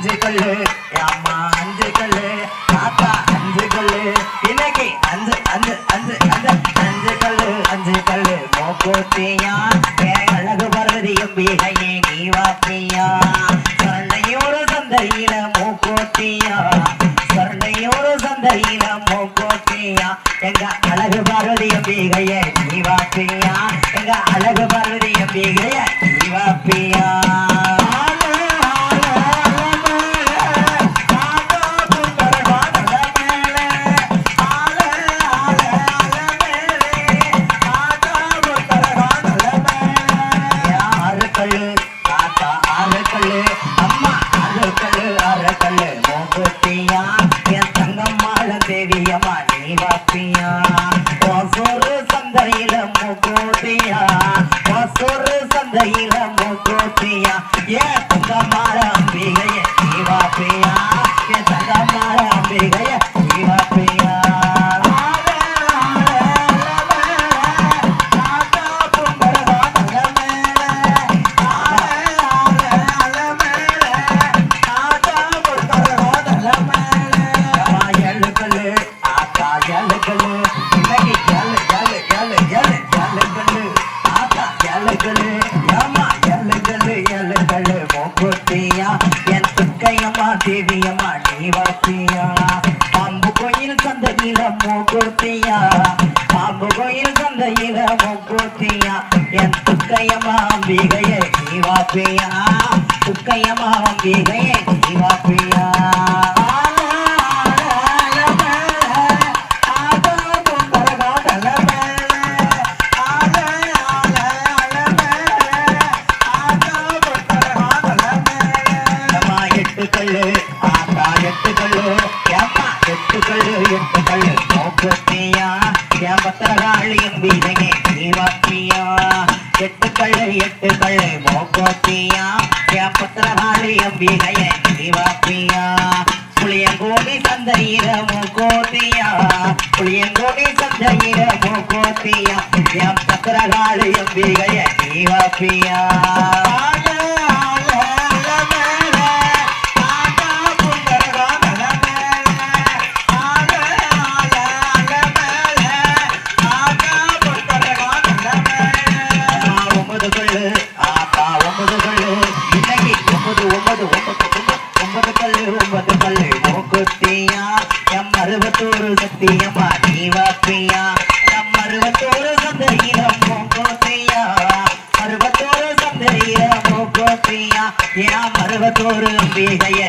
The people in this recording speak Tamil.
அஞ்சு கல்லு அம்மா அஞ்சு கல்லு தாத்தா அஞ்சு கல்லு இன்னைக்கு அஞ்சு அஞ்சு அஞ்சு அஞ்சு அஞ்சு கல்லு மூக்கூத்தியா என் அழகு பார்வதியும் வீகையே நீ வாத்தியா சரணையோடு சந்தையில மூக்கூத்தியா சரணையோடு சந்தையில மூக்கூத்தியா எங்க அழகு பார்வதியும் வீகையே நீ வாத்தியா எங்க அழகு பார்வதியும் வீகையே நீ வாப்பியா தேவியம்மா நீ வாப்பியா ஒசூரு சந்தையில மூக்கூத்தியா ஒசூரு சந்தையில மூக்கூத்தியா ஏன் தங்கம்மாள அம்பிகைய நீ வாப்பியா என் தங்கம்மாள அம்பிகைய நீ வாப்பியா தேவியம்மா நீ வாத்தியா பாம்பு கோயில் சந்தையில மூக்கூத்தியா பாம்பு கோயில் சந்தையில மூக்கூத்தியா என் துக்கையம்மா அம்பிகையே நீ வாப்பியா துக்கையம்மா அம்பிகையே நீ வாப்பியா மூக்கூத்தியா என் பத்திரகாளியும் வீகையே நீ வாப்பியா எட்டு கள்ளு மூக்கூத்தியா என் பத்திரகாளியும் வீகையே நீ வாப்பியா புளியங்கோடி சந்தையில மூக்கூத்தியா புளியங்கோடி சந்தையில மூக்கூத்தியா என் பத்திரகாளியும் வீகையே நீ வாப்பியா மூக்கூத்தியா எம் 61 சத்தியம்மா நீ வாப்பியா